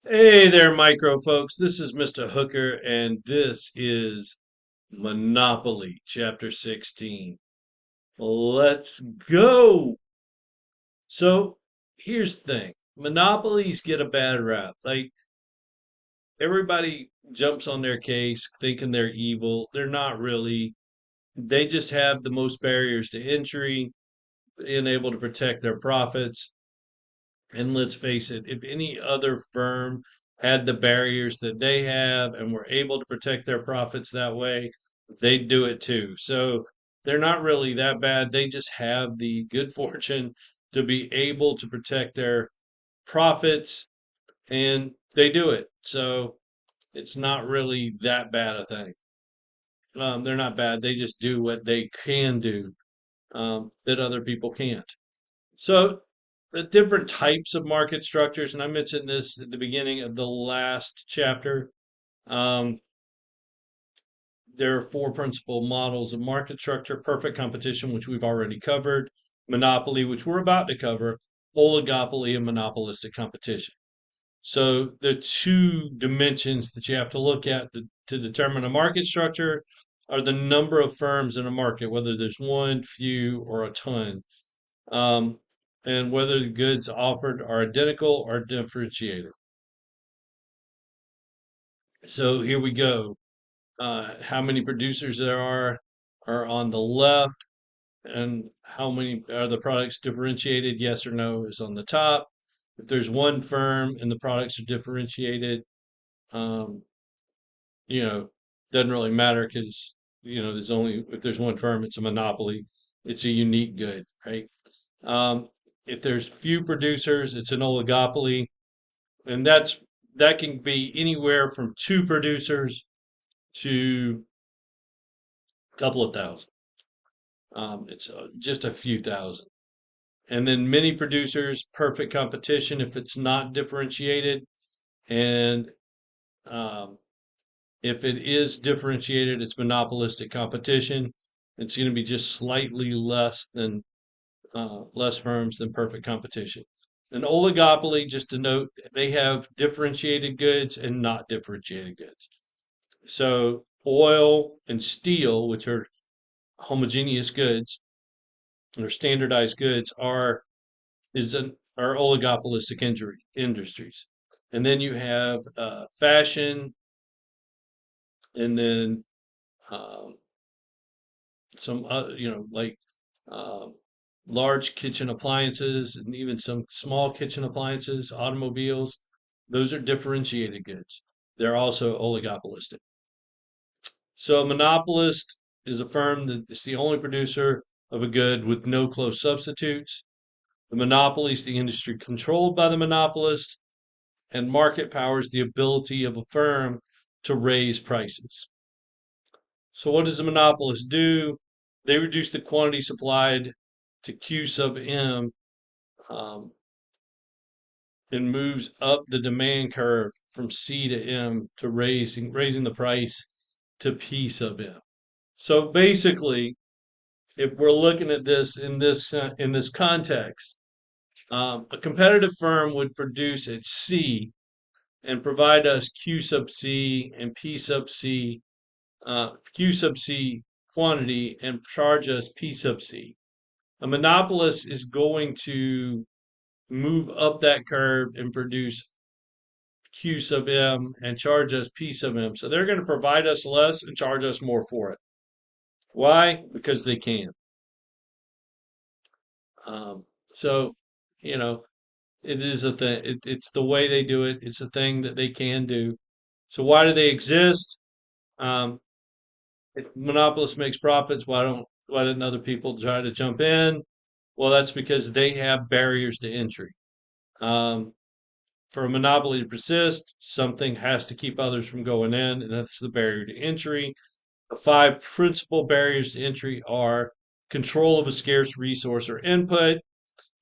Hey there, micro folks. This is Mr. Hooker, and this is Monopoly, Chapter 16. Let's go. So, here's the thing. Monopolies get a bad rap. Like, everybody jumps on their case thinking they're evil. They're not really. They just have the most barriers to entry, being able to protect their profits. And let's face it, if any other firm had the barriers that they have and were able to protect their profits that way, they'd do it too. So they're not really that bad. They just have the good fortune to be able to protect their profits and they do it. So it's not really that bad a thing. They're not bad. They just do what they can do that other people can't. So the different types of market structures, and I mentioned this at the beginning of the last chapter. Um, there are four principal models of market structure: perfect competition, which we've already covered; monopoly, which we're about to cover; oligopoly, and monopolistic competition. So the two dimensions that you have to look at to determine a market structure are the number of firms in a market, whether there's one, few, or a ton, um, and whether the goods offered are identical or differentiated. So here we go. How many producers there are on the left, and how many are the products differentiated? Yes or no is on the top. If there's one firm and the products are differentiated, um, you know, doesn't really matter because there's only if there's one firm, it's a monopoly. It's a unique good, right? Um, if there's few producers, it's an oligopoly, and that can be anywhere from two producers to a couple of thousand. It's just a few thousand. And then many producers, perfect competition if it's not differentiated. And um, if it is differentiated, it's monopolistic competition. It's going to be just slightly less firms than perfect competition. An oligopoly, just to note, they have differentiated goods and not differentiated goods. So oil and steel, which are homogeneous goods or standardized goods, are oligopolistic industries. And then you have fashion, and then um, some like uh, large kitchen appliances, and even some small kitchen appliances, automobiles. Those are differentiated goods. They're also oligopolistic. So a monopolist is a firm that is the only producer of a good with no close substitutes. The monopoly is the industry controlled by the monopolist, and market power is the ability of a firm to raise prices. So what does the monopolist do? They reduce the quantity supplied to Q sub M, um, and moves up the demand curve from C to M to raising the price to P sub M. So basically, if we're looking at this in this context, a competitive firm would produce at C and provide us Q sub C and P sub C, Q sub C quantity and charge us P sub C. A monopolist is going to move up that curve and produce Q sub M and charge us P sub M. So they're going to provide us less and charge us more for it. Why? Because they can. So, you know, it is a thing. It's the way they do it. It's a thing that they can do. So why do they exist? Um, if monopolist makes profits, why didn't other people try to jump in? Well, that's because they have barriers to entry. Um, for a monopoly to persist, something has to keep others from going in, and that's the barrier to entry. The five principal barriers to entry are control of a scarce resource or input,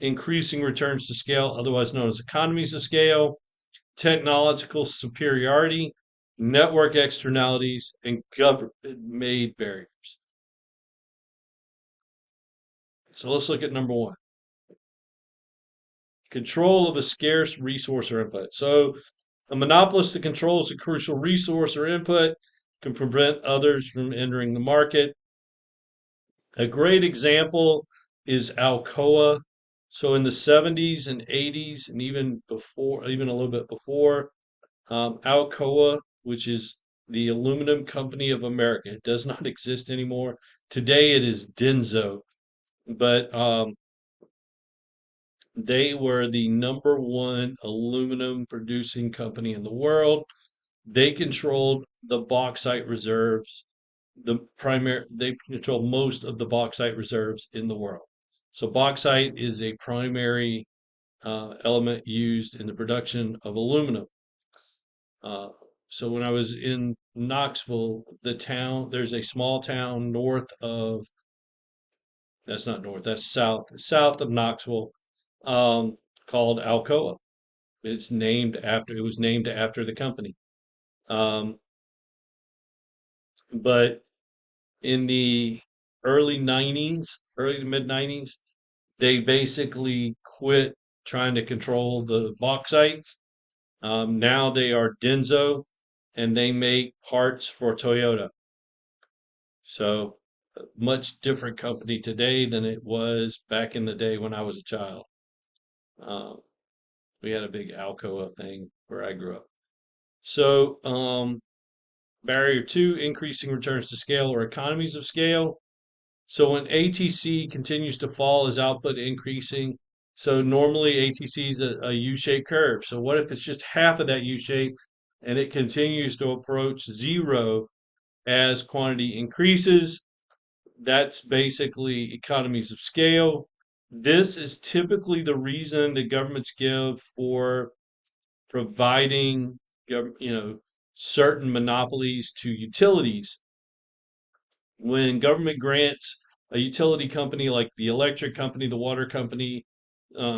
increasing returns to scale, otherwise known as economies of scale, technological superiority, network externalities, and government made barriers. So let's look at number one: control of a scarce resource or input. So A monopolist that controls a crucial resource or input can prevent others from entering the market. A great example is Alcoa. So in the 70s and 80s, and even before, even a little bit before, Alcoa, which is the aluminum company of America, it does not exist anymore. Today it is Denso, but they were the number one aluminum producing company in the world. They controlled the bauxite reserves, they control most of the bauxite reserves in the world. So bauxite is a primary element used in the production of aluminum. Uh, so when I was in Knoxville, there's a small town north of, that's not north, that's south of Knoxville, called Alcoa. It was named after the company. Um, but in the early to mid 90s, they basically quit trying to control the bauxite. Now they are Denso and they make parts for Toyota. So, much different company today than it was back in the day when I was a child. Um, we had a big Alcoa thing where I grew up. So, barrier two, increasing returns to scale or economies of scale. So when ATC continues to fall, is output increasing? So normally ATC is a U-shaped curve. So what if it's just half of that U shape and it continues to approach zero as quantity increases? That's basically economies of scale. This is typically the reason that governments give for providing, certain monopolies to utilities. When government grants a utility company like the electric company, the water company,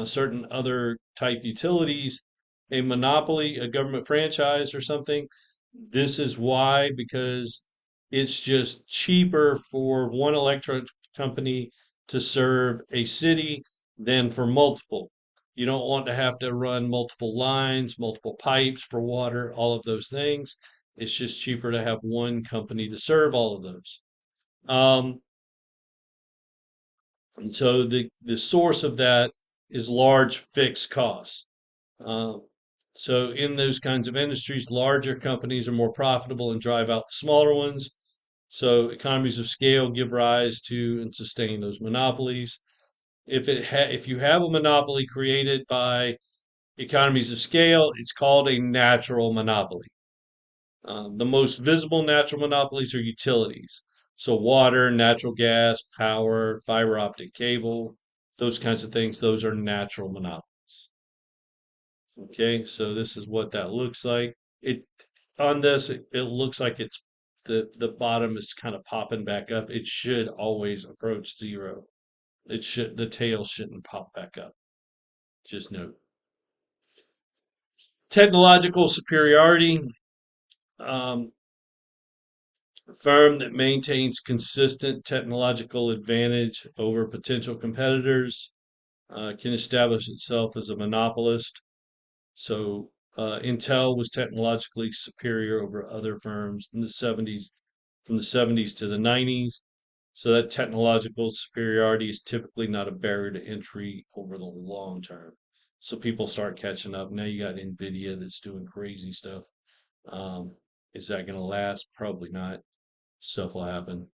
certain other type utilities, a monopoly, a government franchise or something, this is why, because it's just cheaper for one electric company to serve a city than for multiple. You don't want to have to run multiple lines, multiple pipes for water, all of those things. It's just cheaper to have one company to serve all of those. Um, and so the source of that is large fixed costs. Um, so in those kinds of industries, larger companies are more profitable and drive out the smaller ones. So economies of scale give rise to and sustain those monopolies. If you have a monopoly created by economies of scale, it's called a natural monopoly. The most visible natural monopolies are utilities. So water, natural gas, power, fiber optic cable, those kinds of things, those are natural monopolies. Okay, so this is what that looks like. It on this, it looks like it's the bottom is kind of popping back up. It should always approach zero. The tail shouldn't pop back up. Just note. Technological superiority. Um, A firm that maintains consistent technological advantage over potential competitors can establish itself as a monopolist. So Intel was technologically superior over other firms in the 70s, from the 70s to the 90s. So that technological superiority is typically not a barrier to entry over the long term. So people start catching up. Now you got Nvidia that's doing crazy stuff. Um, is that going to last? Probably not. Stuff will happen.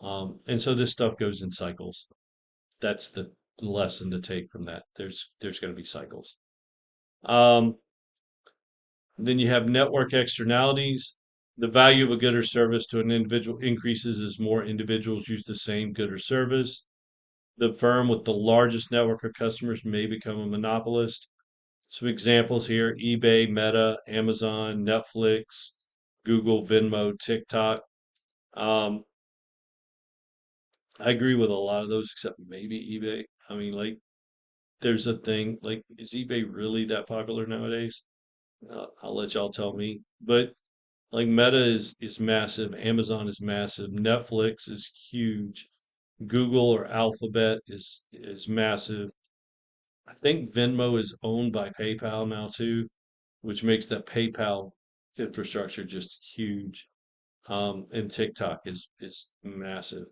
And so this stuff goes in cycles. That's the lesson to take from that. There's going to be cycles. Um, then you have network externalities. The value of a good or service to an individual increases as more individuals use the same good or service. The firm with the largest network of customers may become a monopolist. Some examples here: eBay, Meta, Amazon, Netflix, Google, Venmo, TikTok. Um, I agree with a lot of those, except maybe eBay. I mean, like, there's a thing, like, is eBay really that popular nowadays? I'll let y'all tell me. But like Meta is massive, Amazon is massive, Netflix is huge, Google or Alphabet is massive. I think Venmo is owned by PayPal now too. which makes that PayPal infrastructure just huge. And TikTok is massive.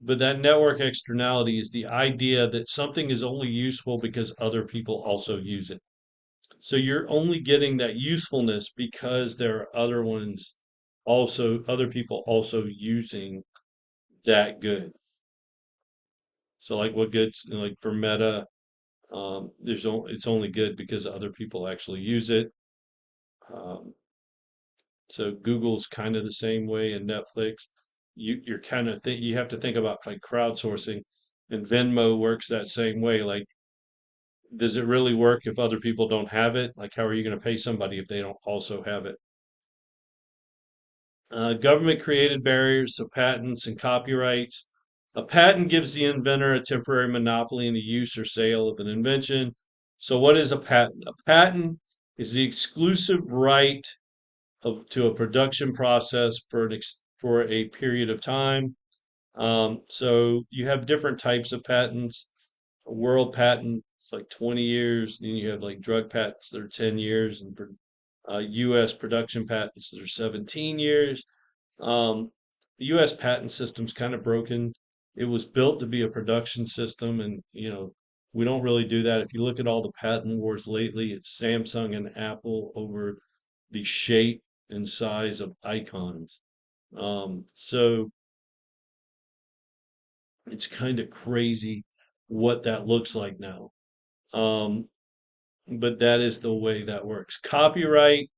But that network externality is the idea that something is only useful because other people also use it. So you're only getting that usefulness because there are other people also using that good. So like what goods, like for Meta, it's only good because other people actually use it. Um, so Google's kind of the same way, and Netflix. You're kind of you have to think about like crowdsourcing, and Venmo works that same way. Like, does it really work if other people don't have it? Like, how are you going to pay somebody if they don't also have it? Government created barriers, so patents and copyrights. A patent gives the inventor a temporary monopoly in the use or sale of an invention. So, what is a patent? A patent is the exclusive right to a production process for a period of time. So, you have different types of patents. A world patent, it's like 20 years. Then you have like drug patents that are 10 years, and U.S. production patents that are 17 years. The U.S. patent system's kind of broken. It was built to be a production system, and we don't really do that. If you look at all the patent wars lately, it's Samsung and Apple over the shape and size of icons. So it's kind of crazy what that looks like now. Um, but that is the way that works. Copyright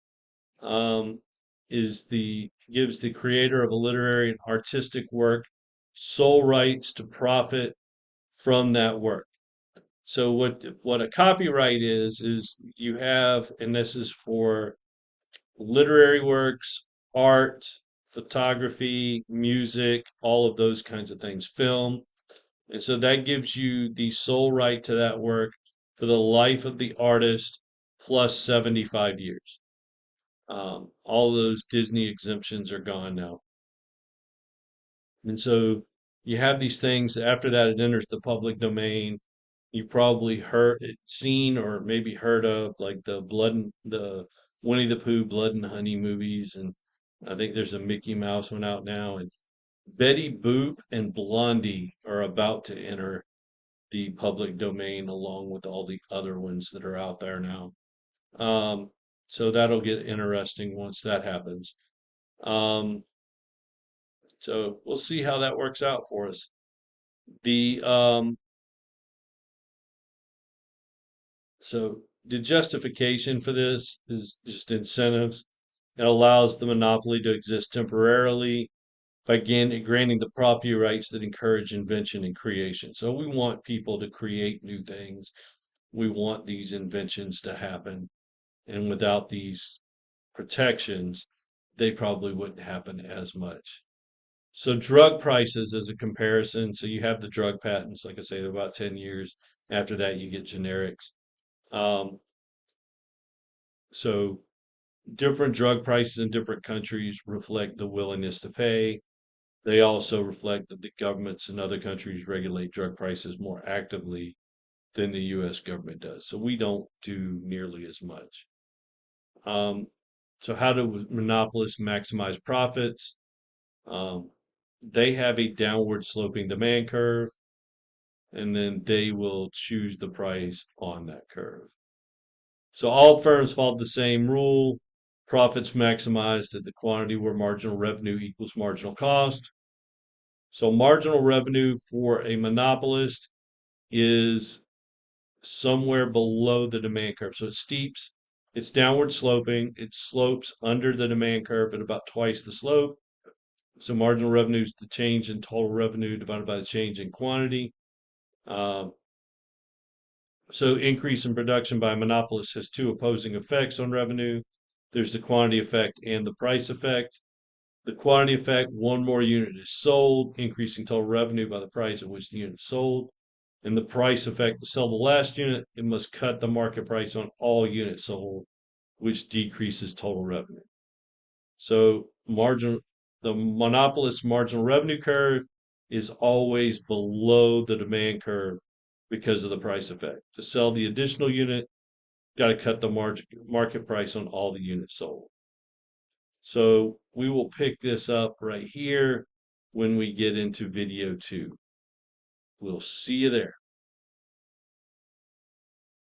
um, is the gives the creator of a literary and artistic work sole rights to profit from that work. So what a copyright is you have, and this is for literary works, art, photography, music, all of those kinds of things, film. And so that gives you the sole right to that work for the life of the artist plus 75 years. All those Disney exemptions are gone now. And so you have these things. After that, it enters the public domain. You've probably seen, or maybe heard of like the Winnie the Pooh Blood and Honey movies, and I think there's a Mickey Mouse one out now. And Betty Boop and Blondie are about to enter the public domain along with all the other ones that are out there now. Um, so that'll get interesting once that happens. Um, so we'll see how that works out for us. The So the justification for this is just incentives. It allows the monopoly to exist temporarily by granting the property rights that encourage invention and creation. So we want people to create new things. We want these inventions to happen. And without these protections, they probably wouldn't happen as much. So drug prices as a comparison. So you have the drug patents, like I say, they're about 10 years. After that, you get generics. Um, so different drug prices in different countries reflect the willingness to pay. They also reflect that the governments in other countries regulate drug prices more actively than the US government does. So we don't do nearly as much. Um, so how do monopolists maximize profits? Um, they have a downward sloping demand curve, and then they will choose the price on that curve. So all firms follow the same rule. Profits maximized at the quantity where marginal revenue equals marginal cost. So marginal revenue for a monopolist is somewhere below the demand curve. So it's downward sloping, it slopes under the demand curve at about twice the slope. So marginal revenue is the change in total revenue divided by the change in quantity. Um, So increase in production by monopolists has two opposing effects on revenue. There's the quantity effect and the price effect. The quantity effect, one more unit is sold, increasing total revenue by the price at which the unit is sold. And the price effect, to sell the last unit, it must cut the market price on all units sold, which decreases total revenue. So the monopolist marginal revenue curve is always below the demand curve because of the price effect. To sell the additional unit, got to cut the market price on all the units sold. So we will pick this up right here when we get into video 2. We'll see you there.